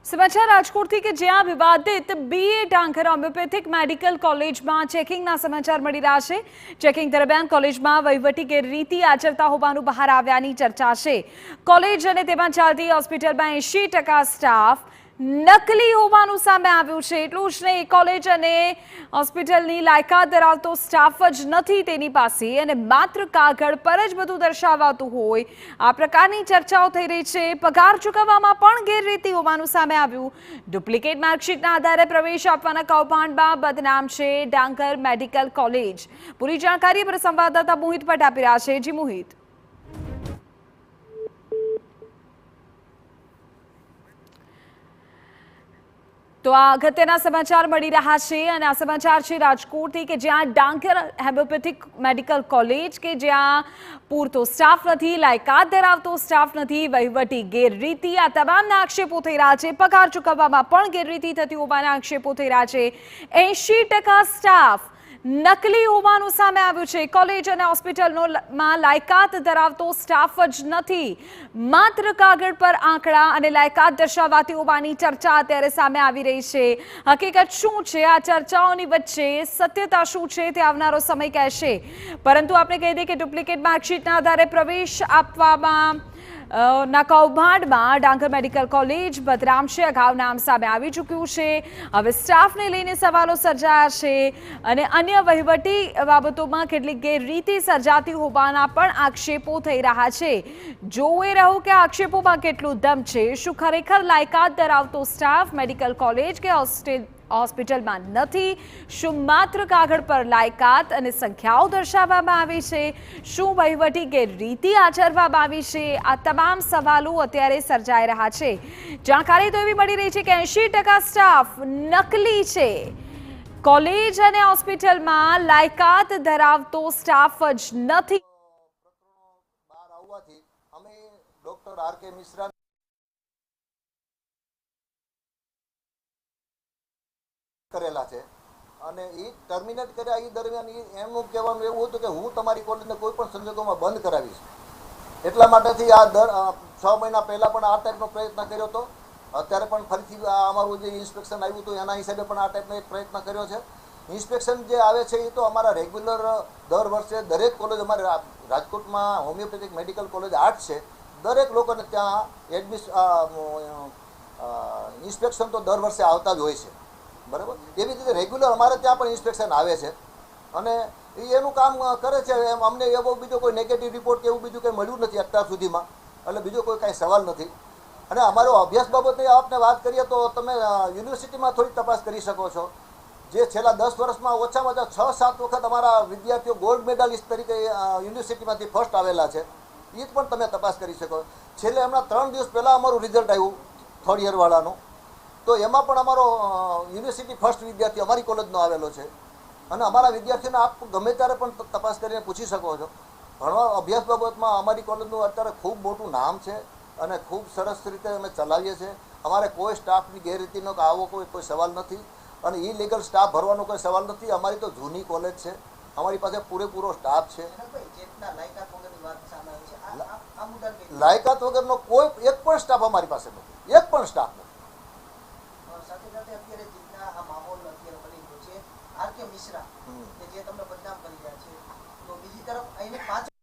समाचार રાજકોટથી કે જ્યાં વિવાદિત બીએ ડાંગર હોમિયોપેથિક મેડિકલ કોલેજમાં ચેકિંગના સમાચાર મળી રહ્યા છે। ચેકિંગ દરમિયાન કોલેજમાં વહીવટી ગેરરીતિ આચરતા હોવાનું બહાર આવ્યાની ચર્ચા છે। કોલેજ અને તેમાં ચાલતી હોસ્પિટલમાં 80% સ્ટાફ નકલી હોવાનું સામે આવ્યું છે। એટલું જ નહીં, કોલેજ અને હોસ્પિટલની લાયકાત ધરાવતો સ્ટાફ જ નથી તેની પાસે અને માત્ર કાગળ પર જ બધું દર્શાવાતું હોય આ પ્રકારની ચર્ચાઓ થઈ રહી છે। પગાર ચૂકવવામાં પણ ગેરરીતિ હોવાનું સામે આવ્યું। ડુપ્લિકેટ માર્કશીટના આધારે પ્રવેશ આપવાના કૌભાંડમાં બદનામ છે ડાંગર મેડિકલ કોલેજ। પૂરી જાણકારી પર સંવાદદાતા મોહિત ભટ્ટ આપી રહ્યા છે। જી મોહિત। तो आ अगत्यना समाचार मળી રહ્યા છે અને આ સમાચાર છે રાજકોટથી કે જ્યાં ડાંગર હોમિયોપેથિક મેડિકલ કોલેજ કે જ્યાં પૂરતો સ્ટાફ નથી, લાયકાત ધરાવતો સ્ટાફ નથી, વહીવટી ગેરરીતિ આ તમામના આક્ષેપો થઈ રહ્યા છે। પગાર ચૂકવવામાં પણ ગેરરીતિ થતી હોવાના આક્ષેપો થઈ રહ્યા છે। 80% સ્ટાફ નકલી હોવાનું સામે આવ્યું છે। કોલેજ અને હોસ્પિટલમાં લાયકાત ધરાવતો સ્ટાફ જ નથી, માત્ર કાગળ પર આંકડા અને લાયકાત દર્શાવાતી હોવાની ચર્ચા અત્યારે સામે આવી રહી છે। હકીકત શું છે, આ ચર્ચાઓની વચ્ચે સત્યતા શું છે તે આવનારો સમય કહેશે। પરંતુ આપણે કહી દઈએ કે ડુપ્લિકેટ માર્કશીટના આધારે પ્રવેશ આપવામાં ના કૌભાંડમાં ડાંગર મેડિકલ કોલેજ બદનામ છે। અગાઉ નામ સામે આવી ચૂક્યું છે। હવે સ્ટાફને લઈને સવાલો સર્જાયા છે અને અન્ય વહીવટી બાબતોમાં કેટલીક ગેરરીતિ સર્જાતી હોવાના પણ આક્ષેપો થઈ રહ્યા છે। જોઈ રહ્યું કે આક્ષેપોમાં કેટલું દમ છે। શું ખરેખર લાયકાત ધરાવતો સ્ટાફ મેડિકલ કોલેજ કે હોસ્પિટલમાં નથી? શું માત્ર કાગળ પર લાયકાત અને સંખ્યાઓ દર્શાવવામાં આવી છે? શું વહીવટી ગેરરીતિ આચરવામાં આવી છે? આ તમામ સવાલો અત્યારે સર્જાઈ રહ્યા છે। જાણકારી તો એવી મળી રહી છે કે 80% સ્ટાફ નકલી છે। કોલેજ અને હોસ્પિટલમાં લાયકાત ધરાવતો સ્ટાફ જ નથી। બહાર આવવાથી અમે ડોક્ટર આર.કે. મિશ્રા કરેલા છે અને એ ટર્મિનેટ કર્યા એ દરમિયાન એમનું કહેવાનું એવું હતું કે હું તમારી કોલેજને કોઈ પણ સંજોગોમાં બંધ કરાવીશ। એટલા માટેથી આ 6 મહિના પહેલા પણ આ ટાઈપનો પ્રયત્ન કર્યો હતો। અત્યારે પણ ફરીથી અમારું જે ઇન્સ્પેક્શન આવ્યું હતું એના હિસાબે પણ આ ટાઈપનો એક પ્રયત્ન કર્યો છે। ઇન્સ્પેક્શન જે આવે છે એ તો અમારા રેગ્યુલર દર વર્ષે દરેક કોલેજ અમારે રાજકોટમાં હોમિયોપેથિક મેડિકલ કોલેજ 8 છે, દરેક લોકોને ત્યાં ઇન્સ્પેક્શન તો દર વર્ષે આવતા જ હોય છે, બરાબર। એવી રીતે રેગ્યુલર અમારે ત્યાં પણ ઇન્સ્પેક્શન આવે છે અને એ એનું કામ કરે છે। એમ અમને એવો બીજો કોઈ નેગેટિવ રિપોર્ટ કે એવું બીજું કંઈ મળ્યું નથી અત્યાર સુધીમાં, એટલે બીજો કોઈ કાંઈ સવાલ નથી। અને અમારો અભ્યાસ બાબતે આપને વાત કરીએ તો તમે યુનિવર્સિટીમાં થોડી તપાસ કરી શકો છો। જે છેલ્લા 10 વર્ષમાં ઓછામાં ઓછા 6-7 વખત અમારા વિદ્યાર્થીઓ ગોલ્ડ મેડાલિસ્ટ તરીકે યુનિવર્સિટીમાંથી ફર્સ્ટ આવેલા છે, એ પણ તમે તપાસ કરી શકો। છેલ્લે હમણાં 3 દિવસ પહેલાં અમારું રિઝલ્ટ આવ્યું થર્ડ યરવાળાનું, તો એમાં પણ અમારો યુનિવર્સિટી ફર્સ્ટ વિદ્યાર્થી અમારી કોલેજનો આવેલો છે અને અમારા વિદ્યાર્થીઓને આપ ગમે ત્યારે પણ તપાસ કરીને પૂછી શકો છો। ભણવા અભ્યાસ બાબતમાં અમારી કોલેજનું અત્યારે ખૂબ મોટું નામ છે અને ખૂબ સરસ રીતે અમે ચલાવીએ છીએ। અમારે કોઈ સ્ટાફની ગેરરીતિનો કે આવો કોઈ સવાલ નથી અને ઇલીગલ સ્ટાફ ભરવાનો કોઈ સવાલ નથી। અમારી તો જૂની કોલેજ છે, અમારી પાસે પૂરેપૂરો સ્ટાફ છે। લાયકાત વગરનો કોઈ એક પણ સ્ટાફ અમારી પાસે નથી, એક પણ સ્ટાફ નથી। આર.કે. મિશ્રા કે જે તમને બદનામ કરી રહ્યા છે, તો બીજી તરફ અહીંને 5